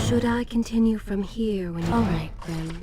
Should I continue from here when... All right, then.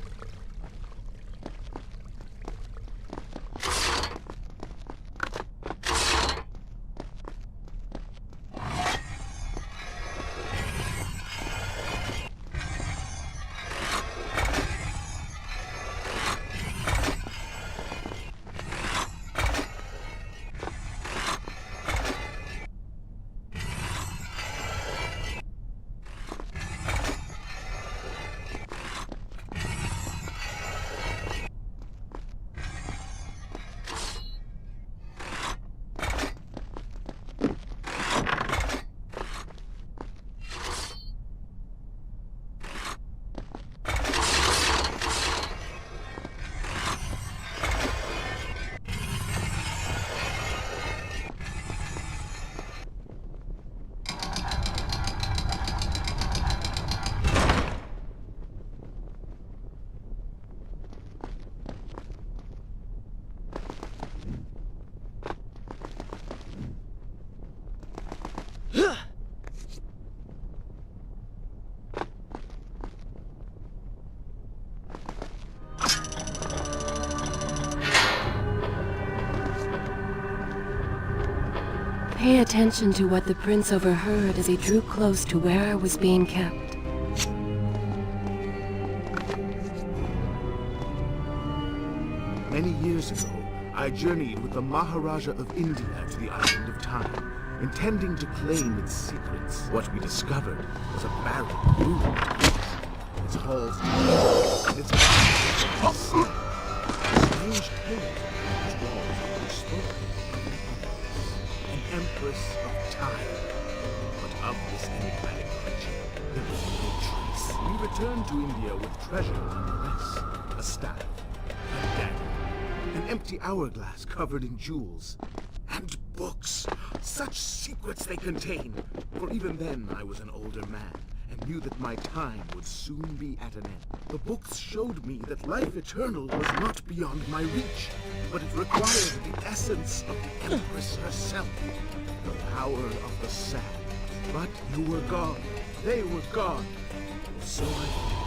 Pay attention to what the prince overheard as he drew close to where I was being kept. Many years ago, I journeyed with the Maharaja of India to the island of Time, intending to claim its secrets. What we discovered was a barren, ruined place. Its halls deep, and its foundations of strange tales of its walls which spoke of an empress of time. But of this enigmatic creature, there was no trace. We returned to India with treasure nonetheless. A staff, a dagger, an empty hourglass covered in jewels, and books. Such secrets they contain. For even then I was an older man, and knew that my time would soon be at an end. The books showed me that life eternal was not beyond my reach, but it required the essence of the Empress herself, the power of the sand. But you were gone. They were gone. So I thought.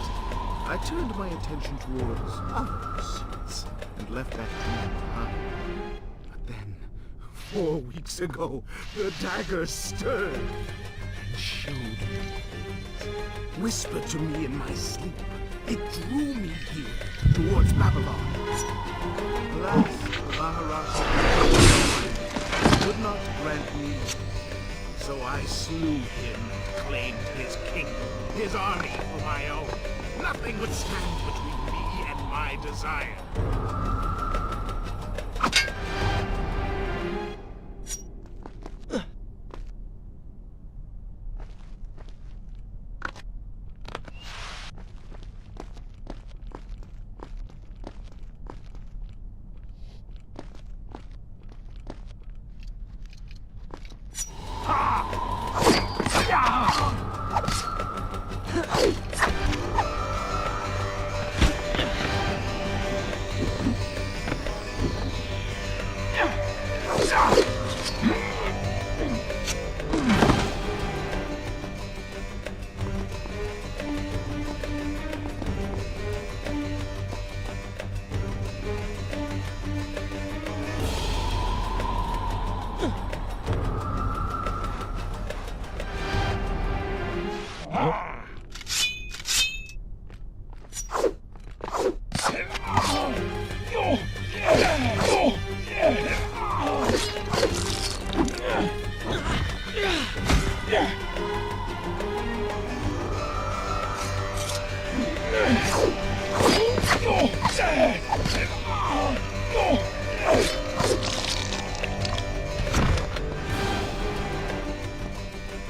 I turned my attention towards other pursuits, and left that dream behind. But then, 4 weeks ago, the dagger stirred and showed me, whispered to me in my sleep. It drew me here, towards Babylon. Alas, the Maharaja would not grant me, so I slew him and claimed his kingdom, his army for my own. Nothing would stand between me and my desire.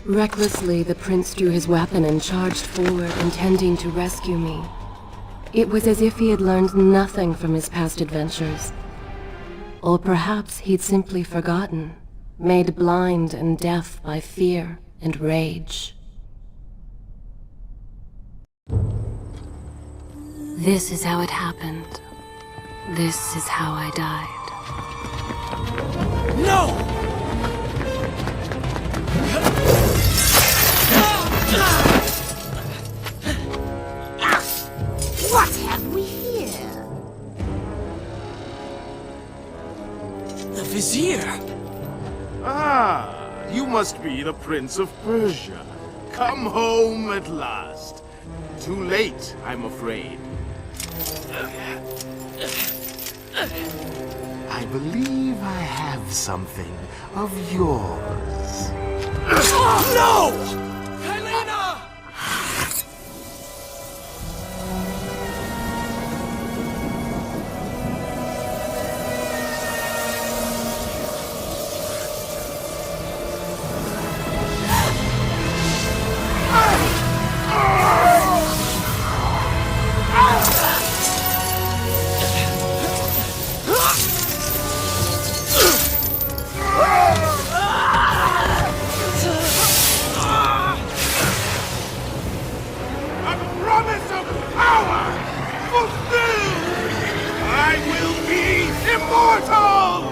Recklessly, the prince drew his weapon and charged forward, intending to rescue me. It was as if he had learned nothing from his past adventures. Or perhaps he'd simply forgotten, made blind and deaf by fear and rage. This is how it happened. This is how I died. No! must be the Prince of Persia. Come home at last. Too late, I'm afraid. I believe I have something of yours. No! Helena! A promise of power fulfilled! I will be immortal!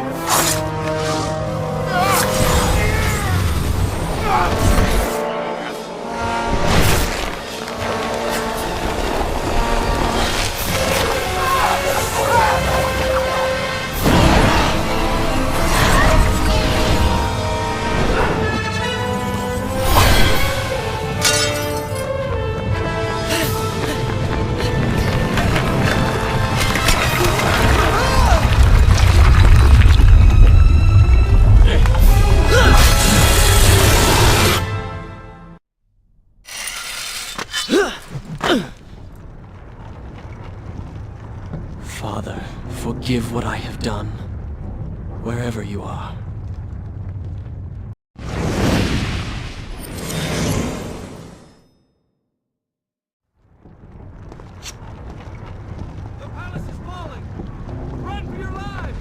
Father, forgive what I have done, wherever you are. The palace is falling! Run for your lives!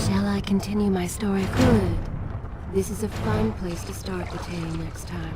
Shall I continue my story? Good. This is a fine place to start the tale next time.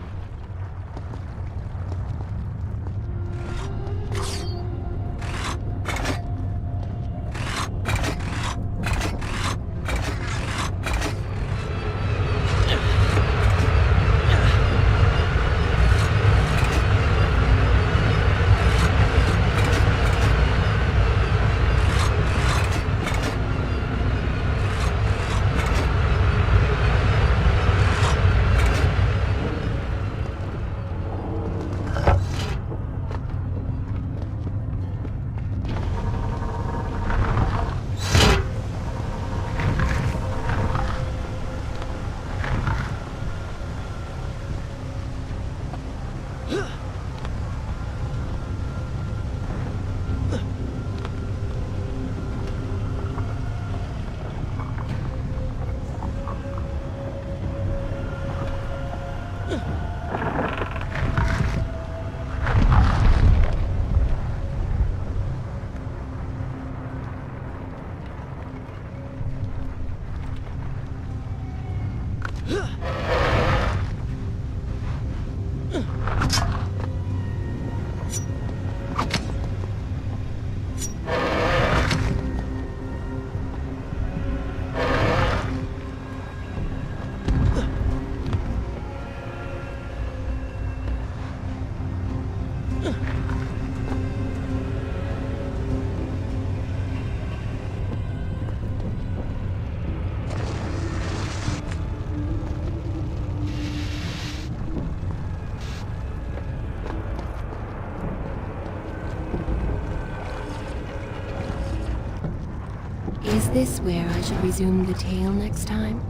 this where I should resume the tale next time?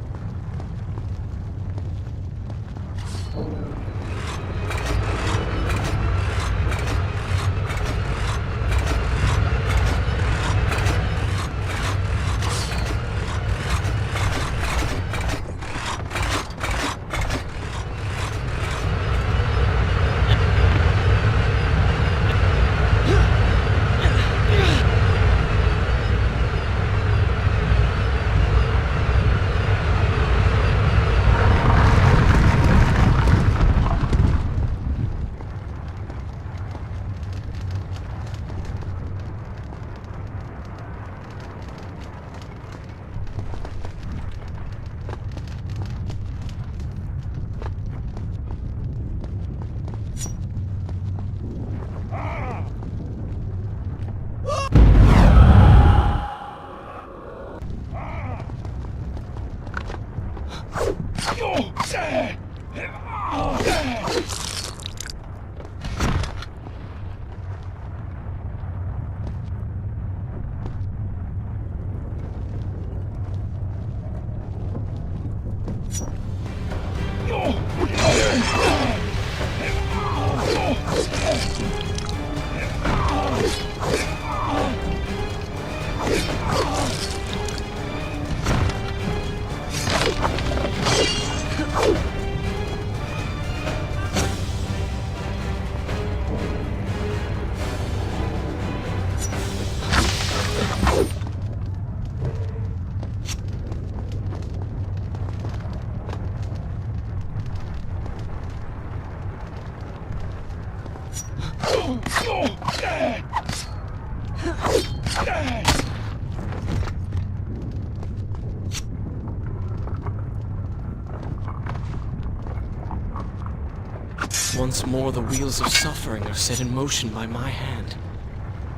Once more, the wheels of suffering are set in motion by my hand.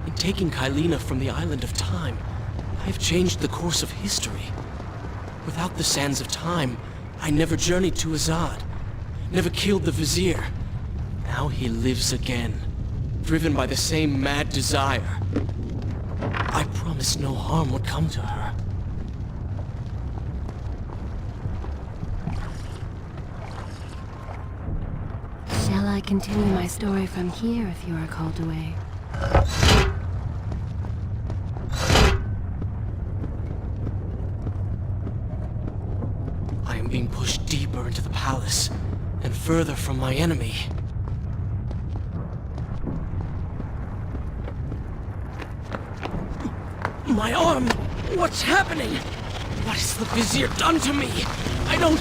In taking Kylina from the island of time, I have changed the course of history. Without the sands of time, I never journeyed to Azad, never killed the Vizier. Now he lives again, driven by the same mad desire. I promised no harm would come to her. Shall I continue my story from here if you are called away? I am being pushed deeper into the palace, and further from my enemy. My arm! What's happening? What has the Vizier done to me? I don't...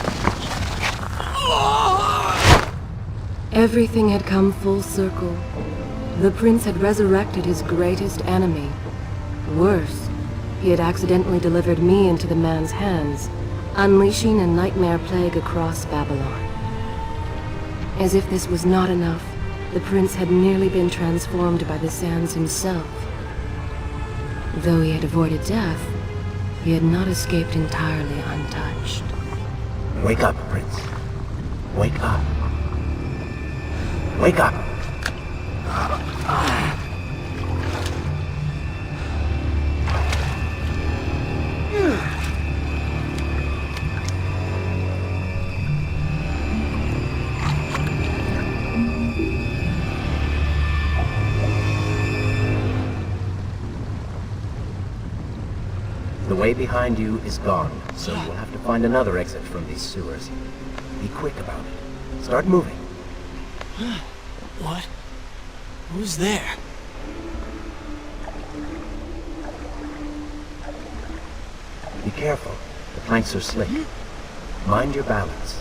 Everything had come full circle. The prince had resurrected his greatest enemy. Worse, he had accidentally delivered me into the man's hands, unleashing a nightmare plague across Babylon. As if this was not enough, the prince had nearly been transformed by the sands himself. Though he had avoided death, he had not escaped entirely untouched. Wake up, Prince. Wake up. Wake up! The way behind you is gone, so you'll have to find another exit from these sewers. Be quick about it. Start moving. What? Who's there? Be careful. The planks are slick. Mind your balance.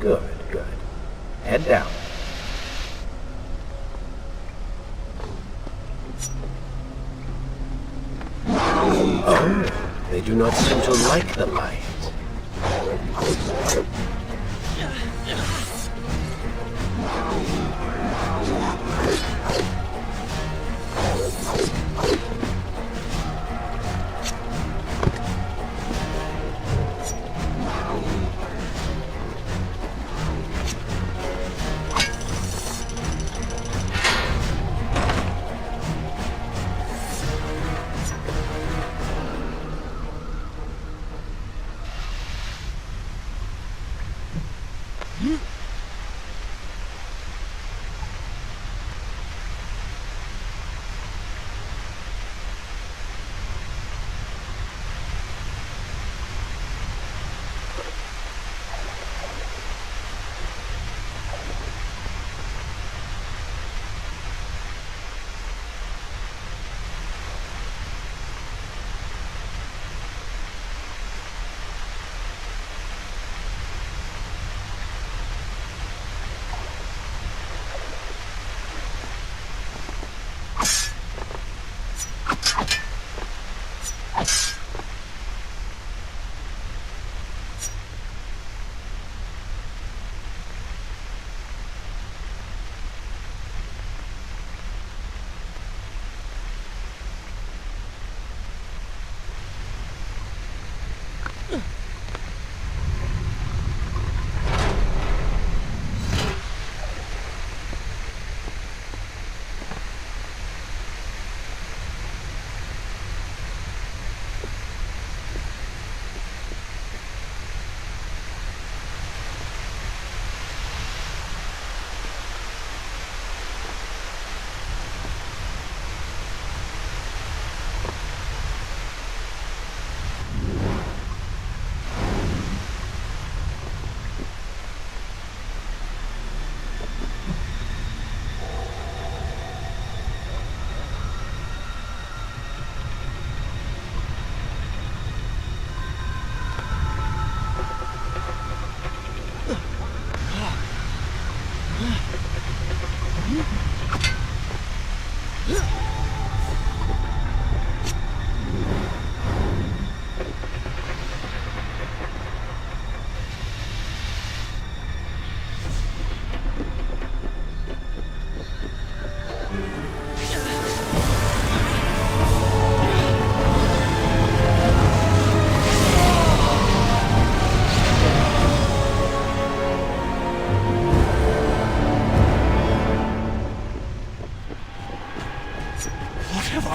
Good, good. Head down. Oh, they do not seem to like the light.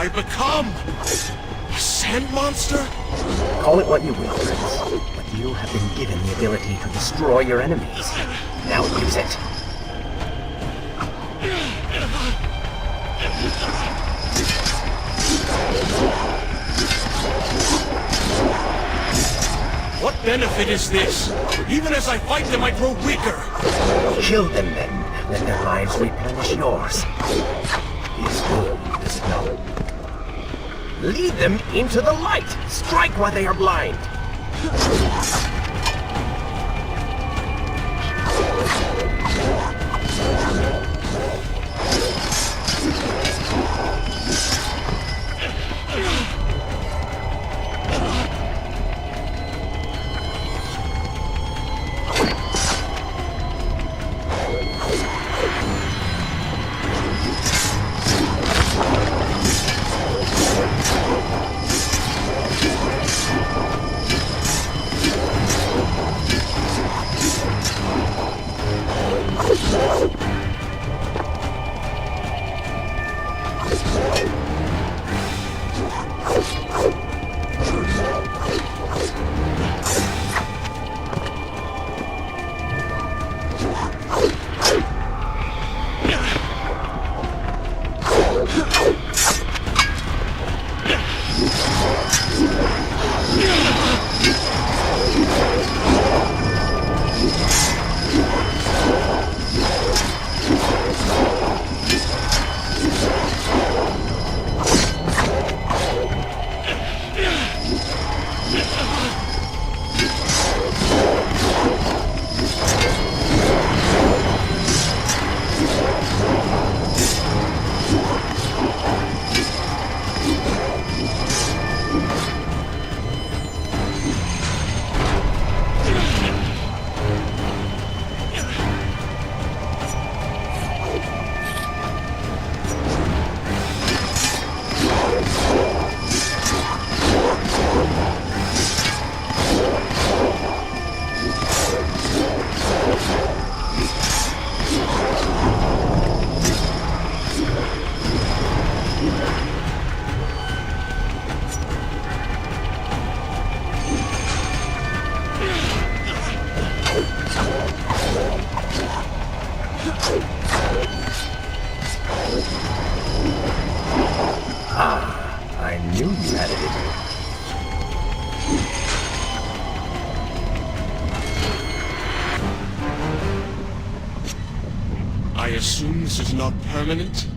I become? A sand monster? Call it what you will, Prince, but you have been given the ability to destroy your enemies. Now use it. What benefit is this? Even as I fight them, I grow weaker. Kill them then. Let their lives replenish yours. His goal is known. Lead them into the light! Strike while they are blind! I assume this is not permanent?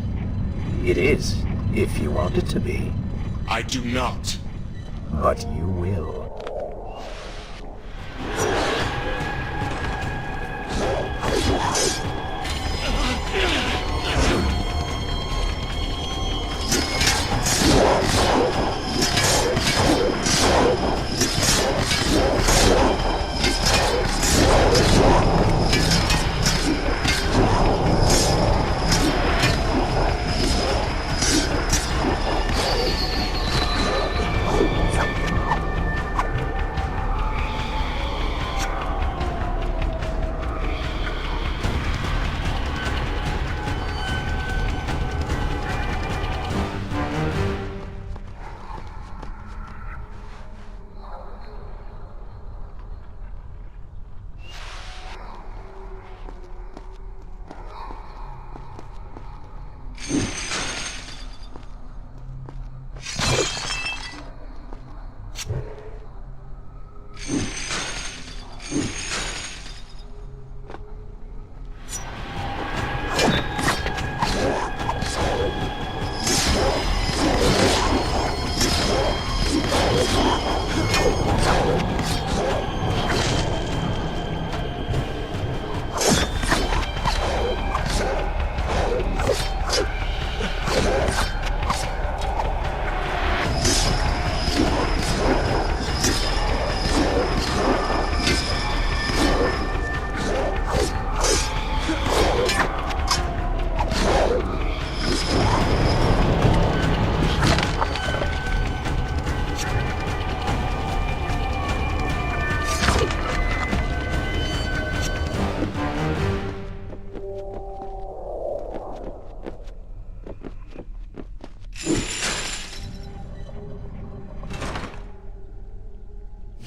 It is, if you want it to be. I do not. But you will.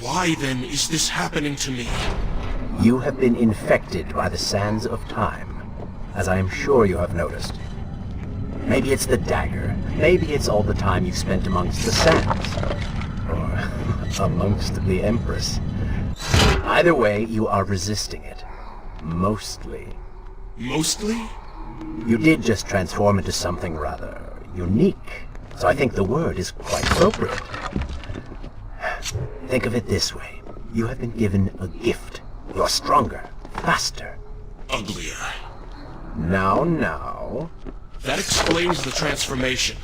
Why then is this happening to me? You have been infected by the sands of time, as I am sure you have noticed. Maybe it's the dagger. Maybe it's all the time you spent amongst the sands. Or amongst the Empress. Either way, you are resisting it. Mostly. Mostly? You did just transform into something rather unique, so I think the word is quite appropriate. Think of it this way. You have been given a gift. You're stronger, faster. Uglier. Now. That explains the transformation.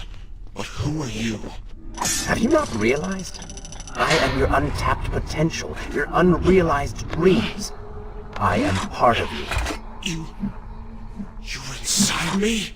But who are you? Have you not realized? I am your untapped potential, your unrealized dreams. I am part of you. You're inside me?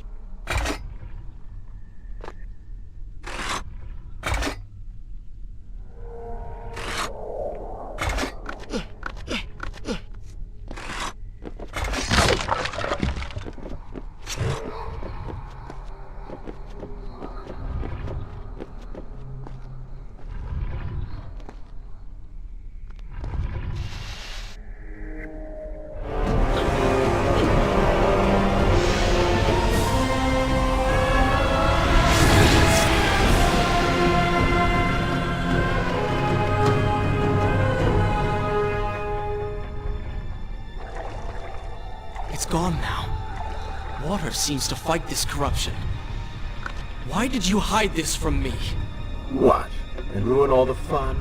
It's gone now. Water seems to fight this corruption. Why did you hide this from me? What? And ruin all the fun?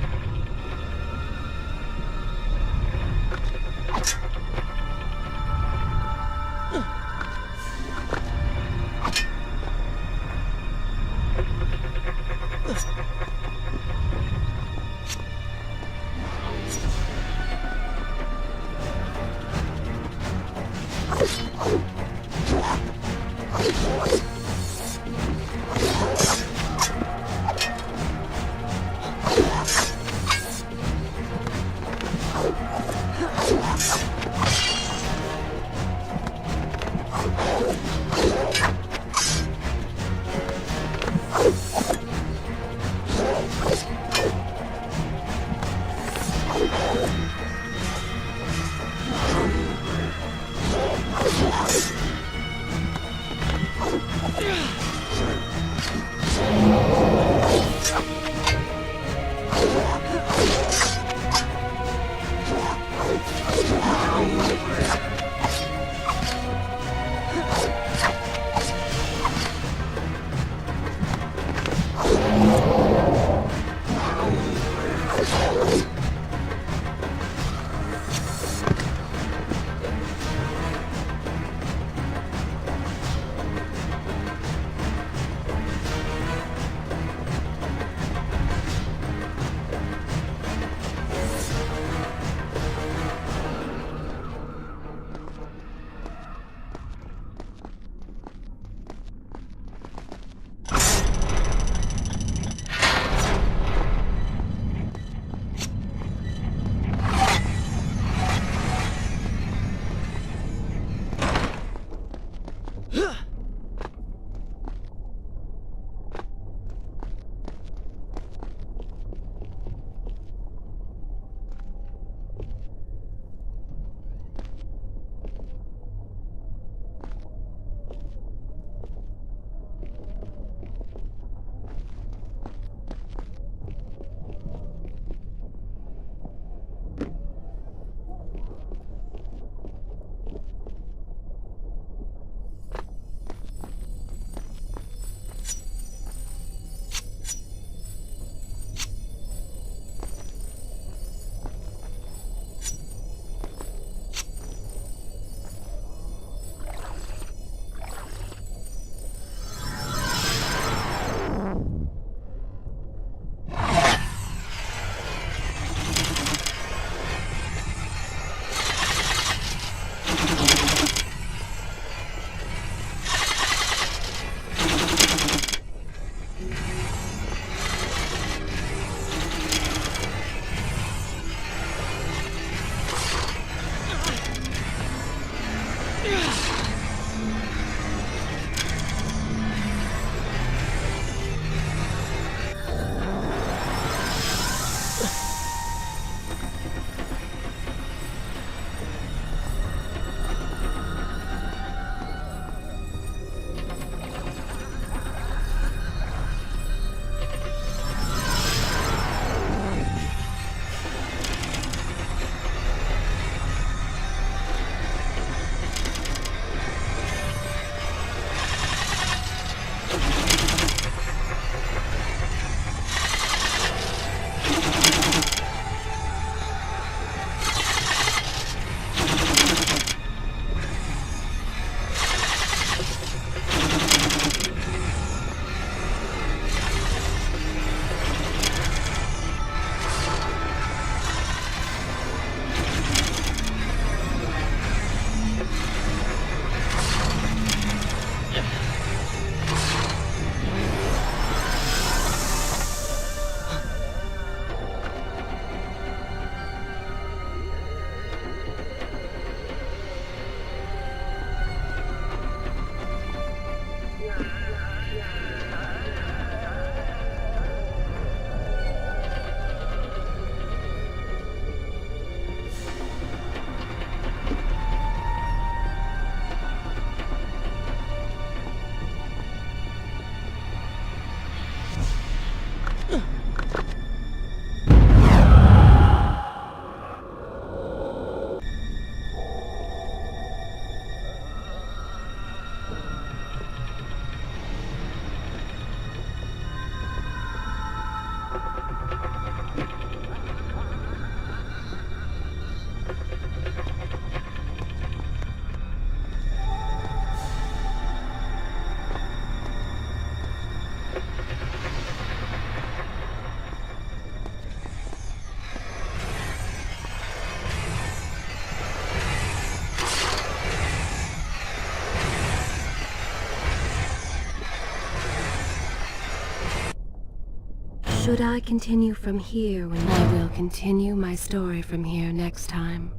Should I continue from here when I will continue my story from here next time?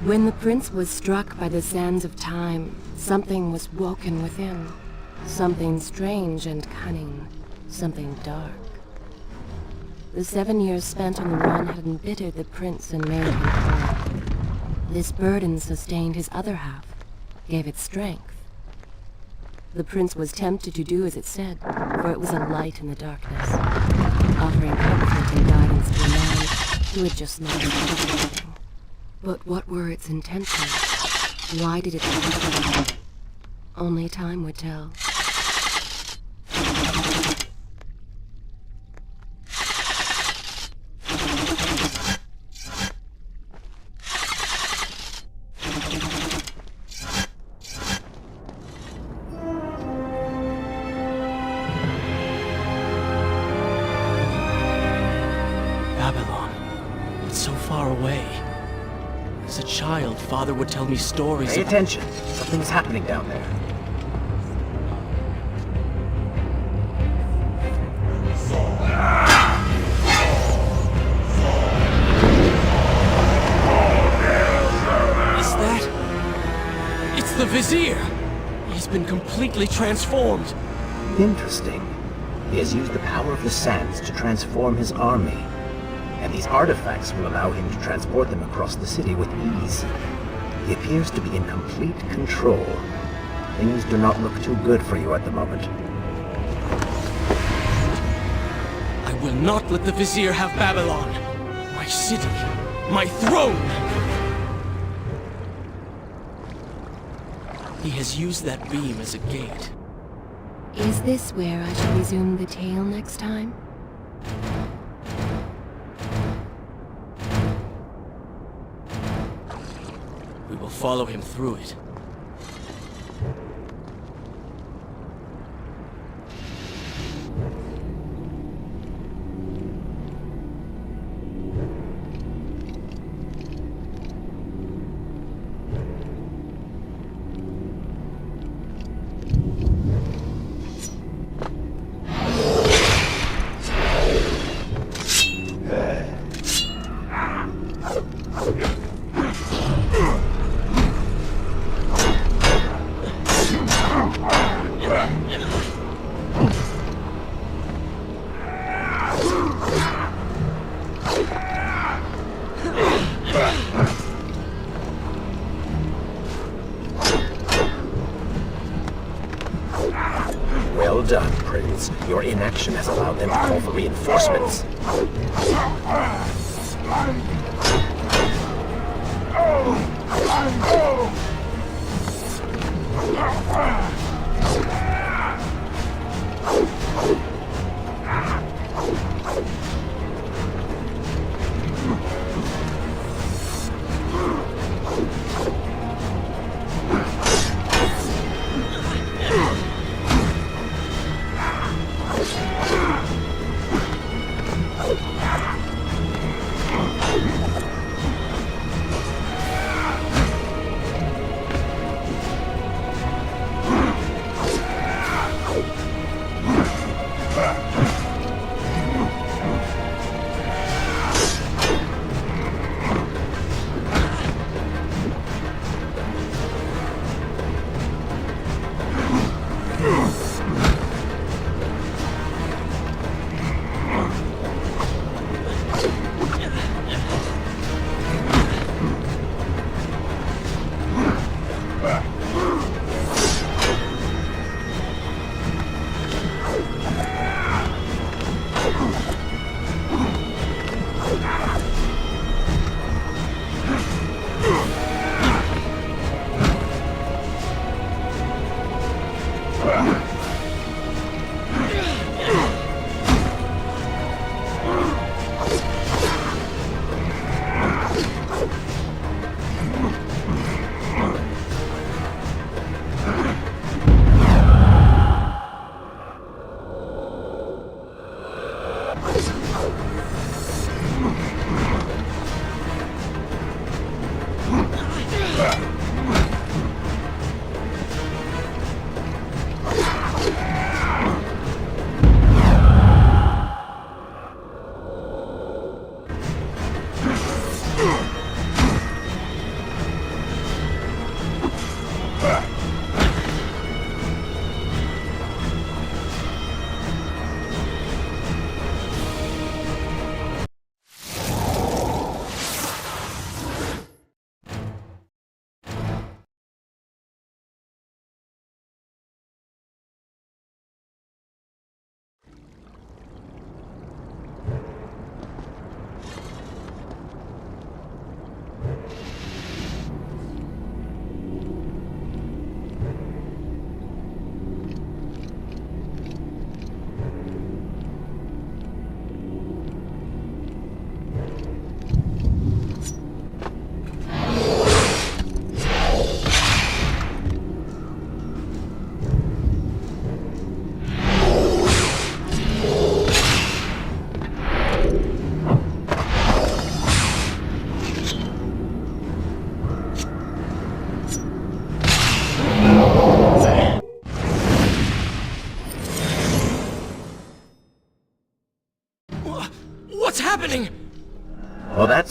When the prince was struck by the sands of time, something was woken within. Something strange and cunning. Something dark. The 7 years spent on the run had embittered the prince and made him cold. This burden sustained his other half, gave it strength. The prince was tempted to do as it said, for it was a light in the darkness, offering comfort and guidance to a man who had just lost everything. But what were its intentions? Why did it happen? Only time would tell. Babylon. It's so far away. As a child, Father would tell me stories Pay of... attention. Something's happening down there. Is that... It's the Vizier! He's been completely transformed. Interesting. He has used the power of the sands to transform his army. And these artifacts will allow him to transport them across the city with ease. He appears to be in complete control. Things do not look too good for you at the moment. I will not let the Vizier have Babylon. My city. My throne! He has used that beam as a gate. Is this where I should resume the tale next time? We will follow him through it. Well done, Prince. Your inaction has allowed them to call for reinforcements.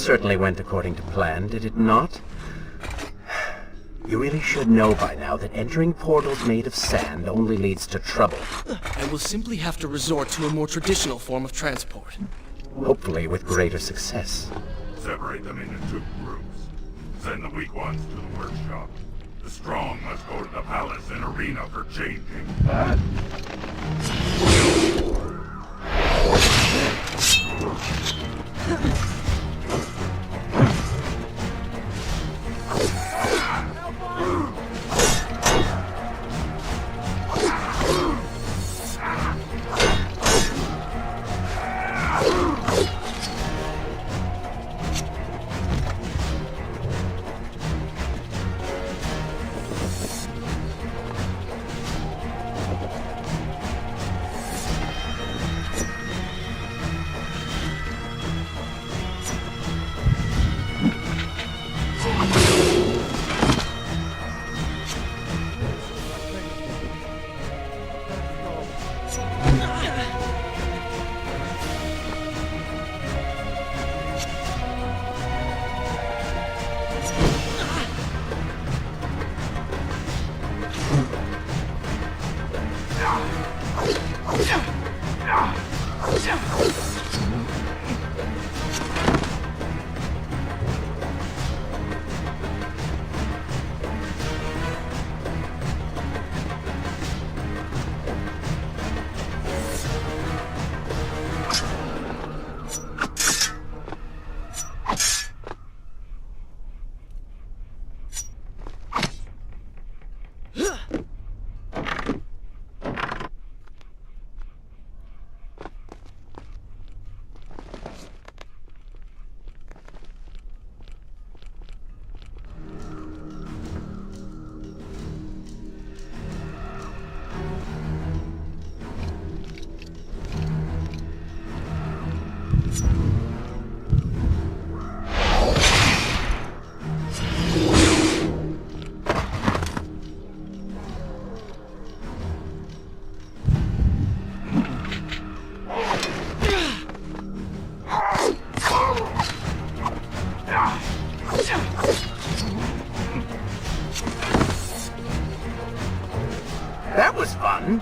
certainly went according to plan, did it not? You really should know by now that entering portals made of sand only leads to trouble. I will simply have to resort to a more traditional form of transport. Hopefully with greater success. Separate them into 2 groups. Send the weak ones to the workshop. The strong must go to the palace and arena for changing. That was fun.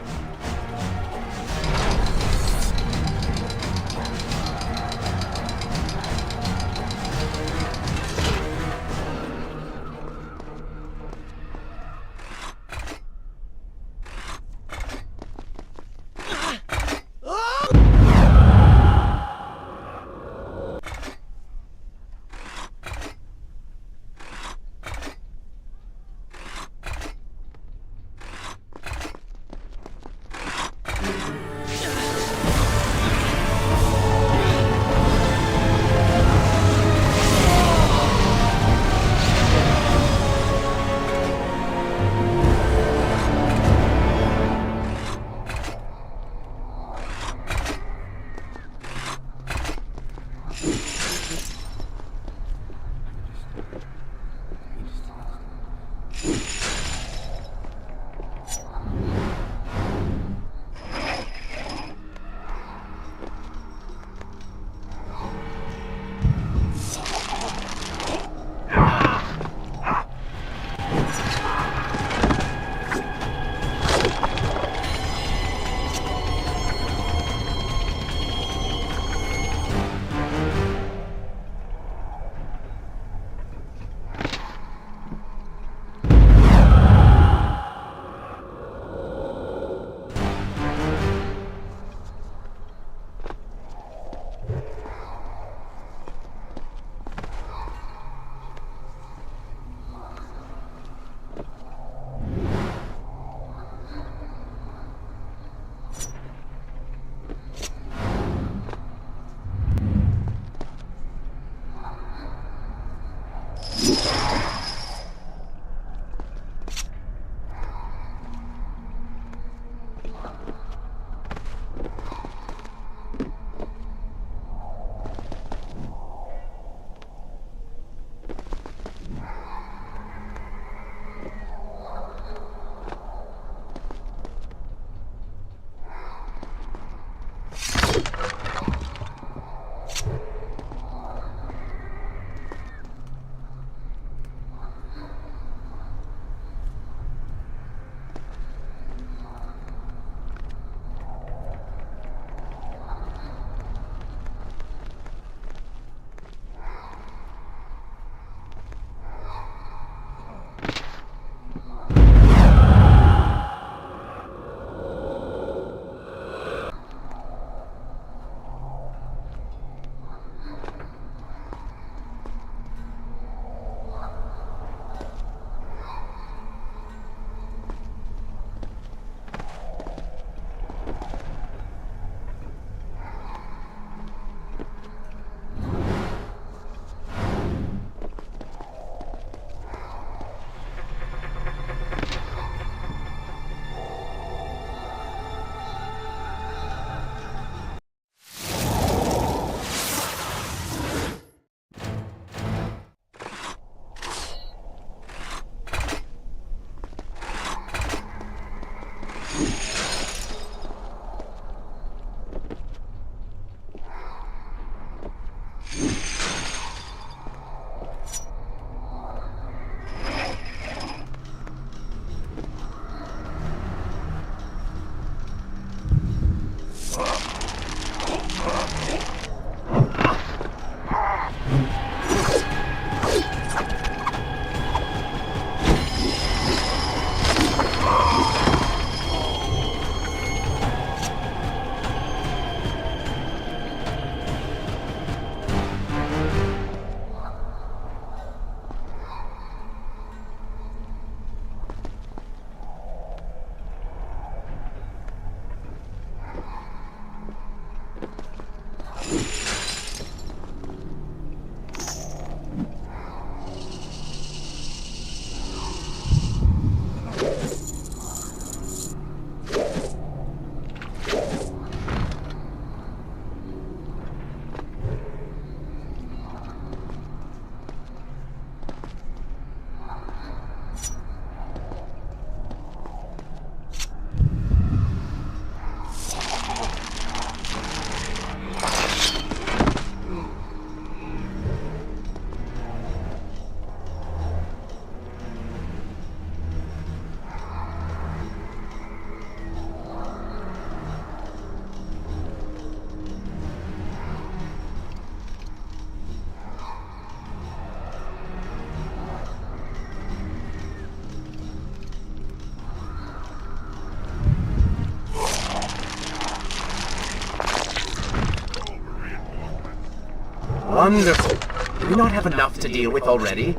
Wonderful. Do we not have enough to deal with already?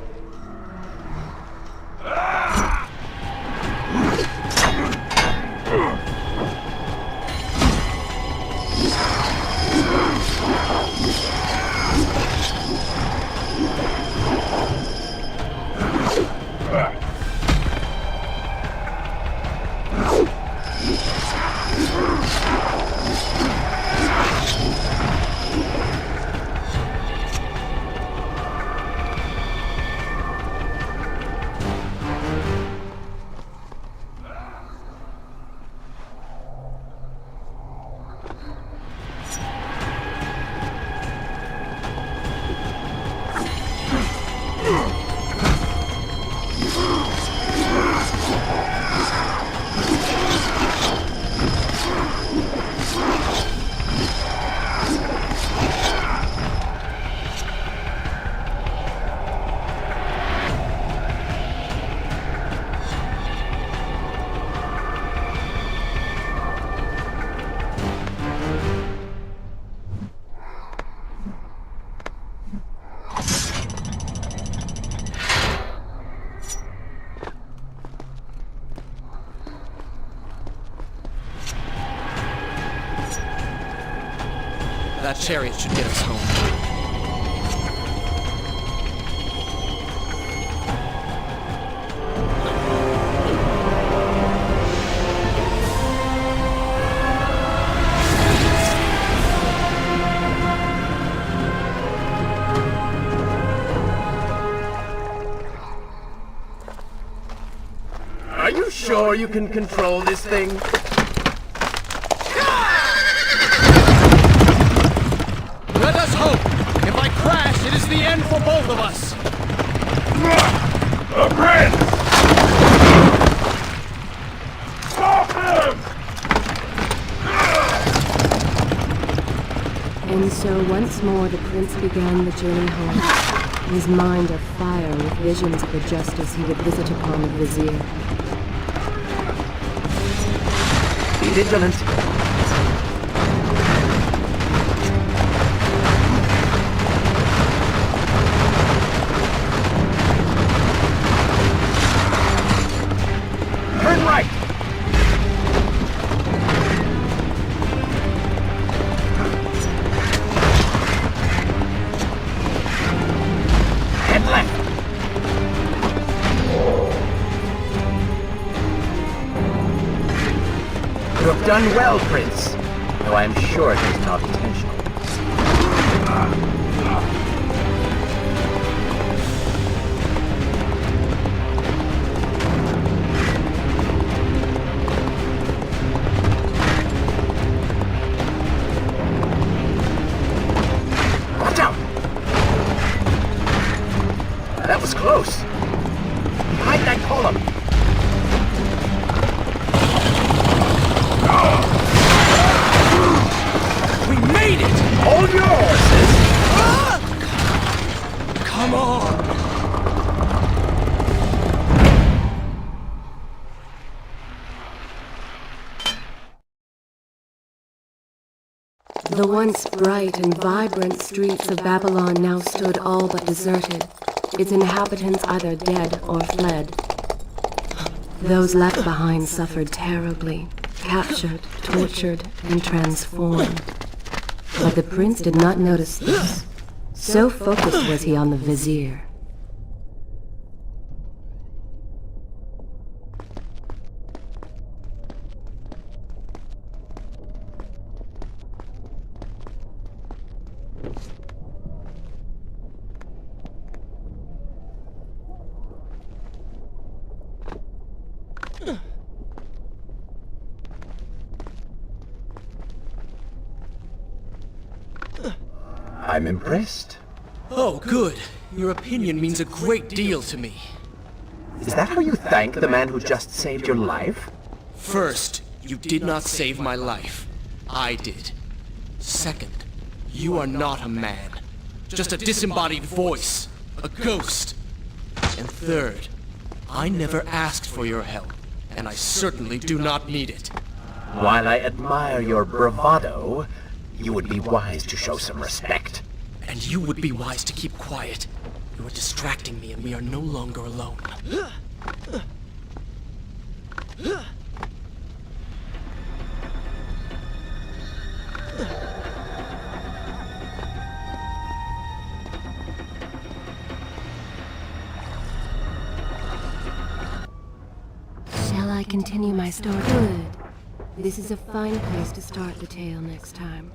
That chariot should get us home. Are you sure you can control this thing? Let us hope! If I crash, it is the end for both of us! The prince! Stop him! And so once more the prince began the journey home, his mind afire with visions of the justice he would visit upon the vizier. Be vigilant. Turn right! And left! You have done well, Prince, though I am sure it was not intentional. The once bright and vibrant streets of Babylon now stood all but deserted, its inhabitants either dead or fled. Those left behind suffered terribly, captured, tortured, and transformed. But the prince did not notice this. So focused was he on the vizier. I'm impressed. Oh, good. Your opinion means a great deal to me. Is that how you thank the man who just saved your life? First, you did not save my life. I did. Second, you are not a man. Just a disembodied voice. A ghost. And third, I never asked for your help, and I certainly do not need it. While I admire your bravado, you would be wise to show some respect. And you would be wise to keep quiet. You are distracting me and we are no longer alone. Shall I continue my story? Good. This is a fine place to start the tale next time.